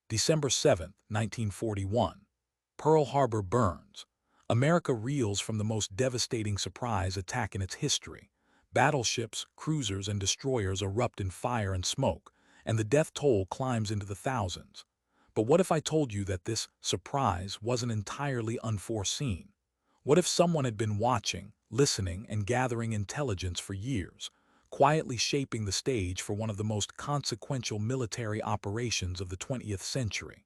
December 7, 1941. Pearl Harbor burns. America reels from the most devastating surprise attack in its history. Battleships, cruisers, and destroyers erupt in fire and smoke, and the death toll climbs into the thousands. But what if I told you that this surprise wasn't entirely unforeseen? What if someone had been watching, listening, and gathering intelligence for years, quietly shaping the stage for one of the most consequential military operations of the 20th century?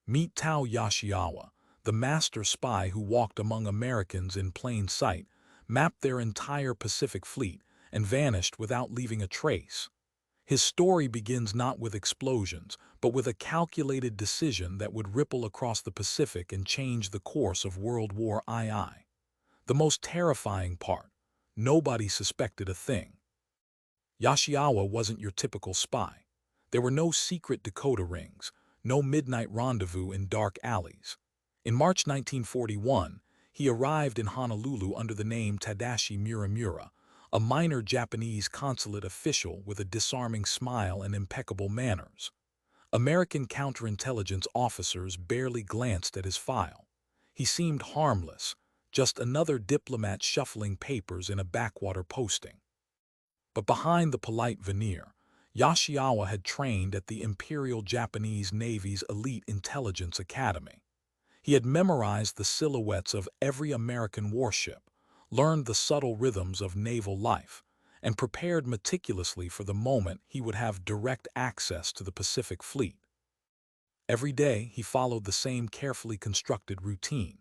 Meet Takeo Yoshikawa, the master spy who walked among Americans in plain sight, mapped their entire Pacific fleet, and vanished without leaving a trace. His story begins not with explosions, but with a calculated decision that would ripple across the Pacific and change the course of World War II. The most terrifying part: nobody suspected a thing. Yoshikawa wasn't your typical spy. There were no secret decoder rings, no midnight rendezvous in dark alleys. In March 1941, he arrived in Honolulu under the name Tadashi Muramura, a minor Japanese consulate official with a disarming smile and impeccable manners. American counterintelligence officers barely glanced at his file. He seemed harmless, just another diplomat shuffling papers in a backwater posting. But behind the polite veneer, Yoshikawa had trained at the Imperial Japanese Navy's elite intelligence academy. He had memorized the silhouettes of every American warship, learned the subtle rhythms of naval life, and prepared meticulously for the moment he would have direct access to the Pacific Fleet. Every day he followed the same carefully constructed routine.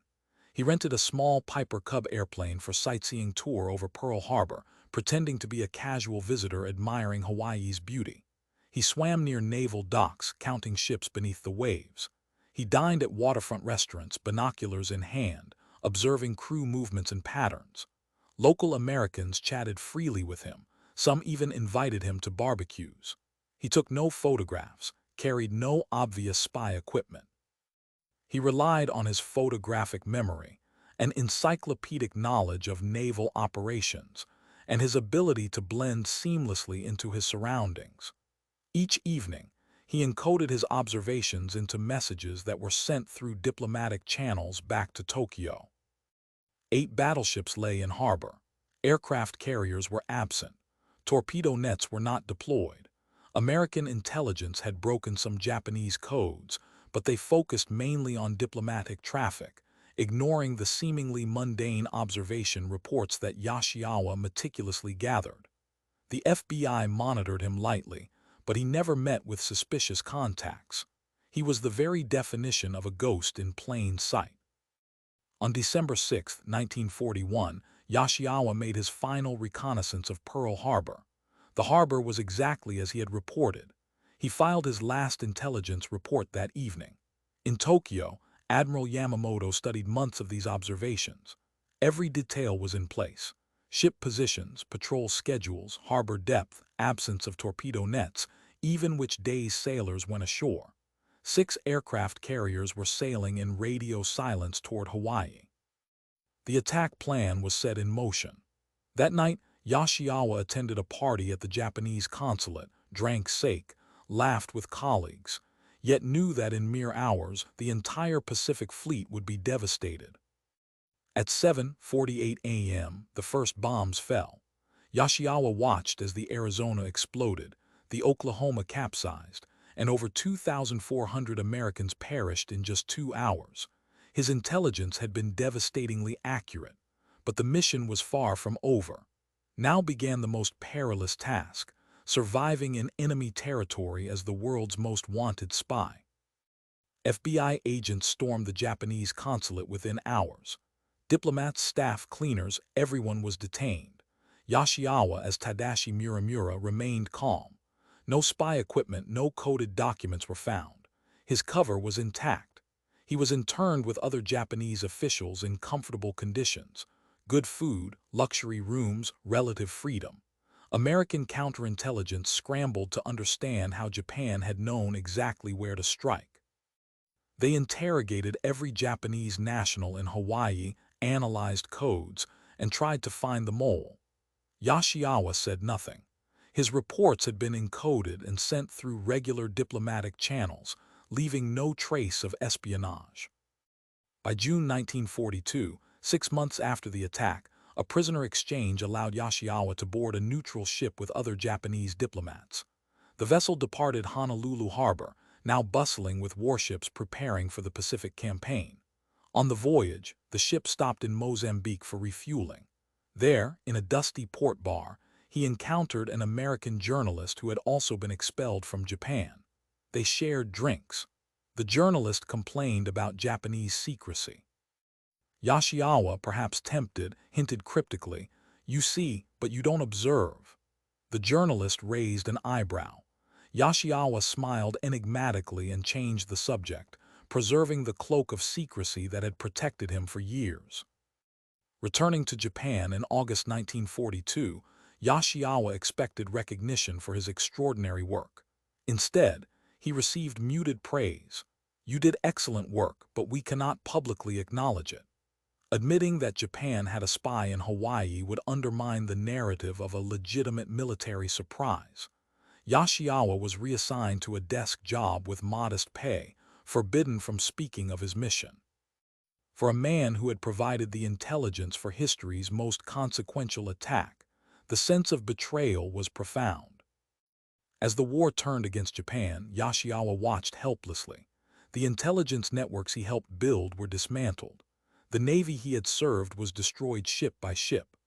He rented a small Piper Cub airplane for sightseeing tour over Pearl Harbor, pretending to be a casual visitor admiring Hawaii's beauty. He swam near naval docks, counting ships beneath the waves. He dined at waterfront restaurants, binoculars in hand, observing crew movements and patterns. Local Americans chatted freely with him, some even invited him to barbecues. He took no photographs, carried no obvious spy equipment. He relied on his photographic memory, an encyclopedic knowledge of naval operations, and his ability to blend seamlessly into his surroundings. Each evening, he encoded his observations into messages that were sent through diplomatic channels back to Tokyo. 8 battleships lay in harbor. Aircraft carriers were absent. Torpedo nets were not deployed. American intelligence had broken some Japanese codes, but they focused mainly on diplomatic traffic, ignoring the seemingly mundane observation reports that Yoshikawa meticulously gathered. The FBI monitored him lightly, but he never met with suspicious contacts. He was the very definition of a ghost in plain sight. On December 6, 1941, Yoshikawa made his final reconnaissance of Pearl Harbor. The harbor was exactly as he had reported. He filed his last intelligence report that evening. In Tokyo, Admiral Yamamoto studied months of these observations. Every detail was in place: ship positions, patrol schedules, harbor depth, absence of torpedo nets, even which days sailors went ashore. 6 aircraft carriers were sailing in radio silence toward Hawaii. The attack plan was set in motion. That night, Yoshikawa attended a party at the Japanese consulate, drank sake, laughed with colleagues, yet knew that in mere hours the entire Pacific Fleet would be devastated. At 7:48 a.m., the first bombs fell. Yoshikawa watched as the Arizona exploded, the Oklahoma capsized, and over 2,400 Americans perished in just 2 hours. His intelligence had been devastatingly accurate, but the mission was far from over. Now began the most perilous task: surviving in enemy territory as the world's most wanted spy. FBI agents stormed the Japanese consulate within hours. Diplomats, staff, cleaners, everyone was detained. Yoshikawa, as Tadashi Muramura, remained calm. No spy equipment, no coded documents were found. His cover was intact. He was interned with other Japanese officials in comfortable conditions: good food, luxury rooms, relative freedom. American counterintelligence scrambled to understand how Japan had known exactly where to strike. They interrogated every Japanese national in Hawaii, analyzed codes, and tried to find the mole. Yoshikawa said nothing. His reports had been encoded and sent through regular diplomatic channels, leaving no trace of espionage. By June 1942, 6 months after the attack, a prisoner exchange allowed Yoshikawa to board a neutral ship with other Japanese diplomats. The vessel departed Honolulu harbor, now bustling with warships preparing for the Pacific campaign. On the voyage, the ship stopped in Mozambique for refueling. There, in a dusty port bar, he encountered an American journalist who had also been expelled from Japan. They shared drinks. The journalist complained about Japanese secrecy. Yoshikawa, perhaps tempted, hinted cryptically, "You see, but you don't observe." The journalist raised an eyebrow. Yoshikawa smiled enigmatically and changed the subject, preserving the cloak of secrecy that had protected him for years. Returning to Japan in August 1942, Yoshikawa expected recognition for his extraordinary work. Instead, he received muted praise. "You did excellent work, but we cannot publicly acknowledge it." Admitting that Japan had a spy in Hawaii would undermine the narrative of a legitimate military surprise. Yoshikawa was reassigned to a desk job with modest pay, forbidden from speaking of his mission. For a man who had provided the intelligence for history's most consequential attack, the sense of betrayal was profound. As the war turned against Japan, Yoshikawa watched helplessly. The intelligence networks he helped build were dismantled. The navy he had served was destroyed ship by ship.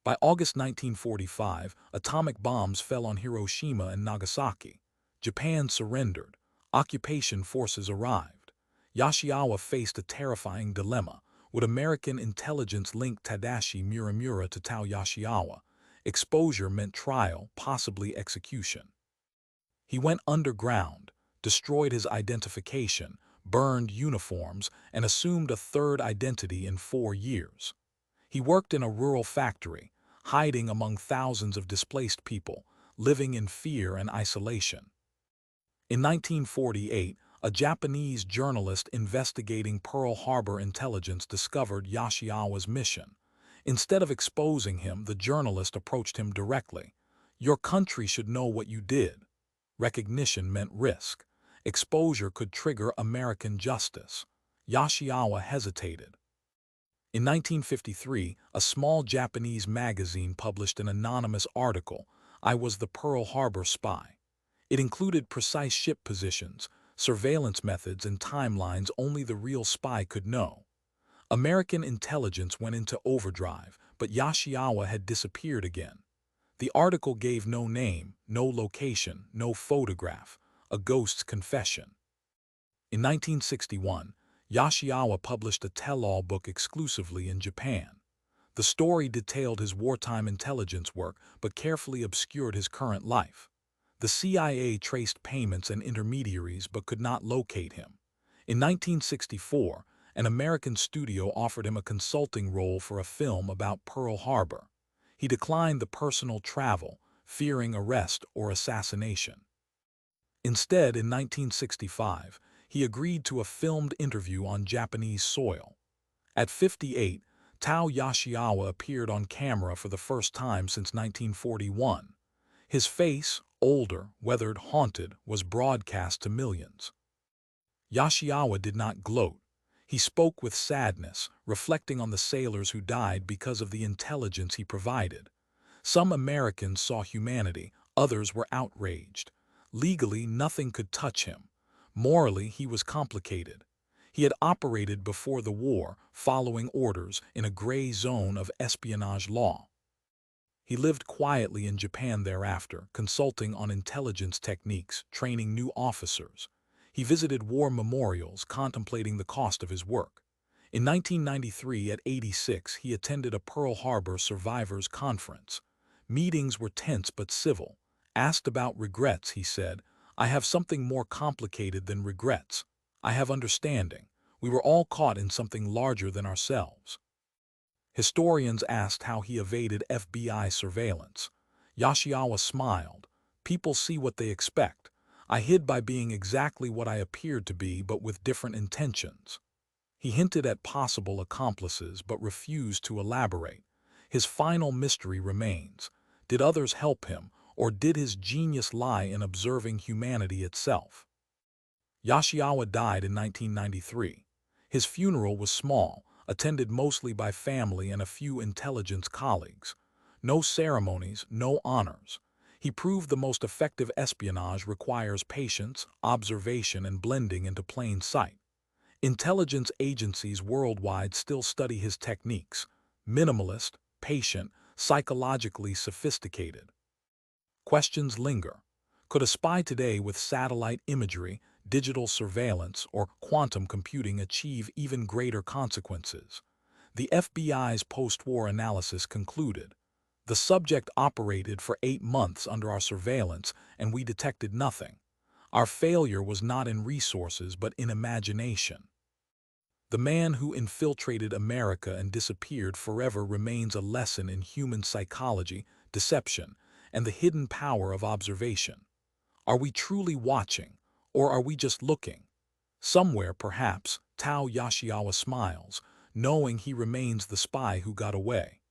By August 1945, atomic bombs fell on Hiroshima and Nagasaki. Japan surrendered. Occupation forces arrived. Yoshikawa faced a terrifying dilemma. Would American intelligence link Tadashi Muramura to Tao Yoshikawa? Exposure meant trial, possibly execution. He went underground, destroyed his identification, burned uniforms, and assumed a third identity in 4 years. He worked in a rural factory, hiding among thousands of displaced people, living in fear and isolation. In 1948, a Japanese journalist investigating Pearl Harbor intelligence discovered Yoshikawa's mission. Instead of exposing him, the journalist approached him directly. "Your country should know what you did." Recognition meant risk. Exposure could trigger American justice. Yoshikawa hesitated. In 1953, a small Japanese magazine published an anonymous article, "I was the Pearl Harbor spy." It included precise ship positions, surveillance methods, and timelines only the real spy could know. American intelligence went into overdrive, but Yoshikawa had disappeared again. The article gave no name, no location, no photograph, a ghost's confession. In 1961, Yoshikawa published a tell-all book exclusively in Japan. The story detailed his wartime intelligence work but carefully obscured his current life. The CIA traced payments and intermediaries but could not locate him. In 1964, an American studio offered him a consulting role for a film about Pearl Harbor. He declined the personal travel, fearing arrest or assassination. Instead, in 1965, he agreed to a filmed interview on Japanese soil. At 58, Tao Yoshikawa appeared on camera for the first time since 1941. His face, older, weathered, haunted, was broadcast to millions. Yoshikawa did not gloat. He spoke with sadness, reflecting on the sailors who died because of the intelligence he provided. Some Americans saw humanity, others were outraged. Legally, nothing could touch him. Morally, he was complicated. He had operated before the war, following orders in a gray zone of espionage law. He lived quietly in Japan thereafter, consulting on intelligence techniques, training new officers. He visited war memorials, contemplating the cost of his work. In 1993, at 86, he attended a Pearl Harbor Survivors Conference. Meetings were tense but civil. Asked about regrets, he said, "I have something more complicated than regrets. I have understanding. We were all caught in something larger than ourselves." Historians asked how he evaded FBI surveillance. Yoshikawa smiled. "People see what they expect. I hid by being exactly what I appeared to be, but with different intentions." He hinted at possible accomplices, but refused to elaborate. His final mystery remains. Did others help him, or did his genius lie in observing humanity itself? Yoshikawa died in 1993. His funeral was small, attended mostly by family and a few intelligence colleagues. No ceremonies, no honors. He proved the most effective espionage requires patience, observation, and blending into plain sight. Intelligence agencies worldwide still study his techniques: minimalist, patient, psychologically sophisticated. Questions linger. Could a spy today with satellite imagery, digital surveillance, or quantum computing achieve even greater consequences? The FBI's post-war analysis concluded, the subject operated for 8 months under our surveillance and we detected nothing. Our failure was not in resources but in imagination. The man who infiltrated America and disappeared forever remains a lesson in human psychology, deception, and the hidden power of observation. Are we truly watching, or are we just looking? Somewhere, perhaps, Takeo Yoshikawa smiles, knowing he remains the spy who got away.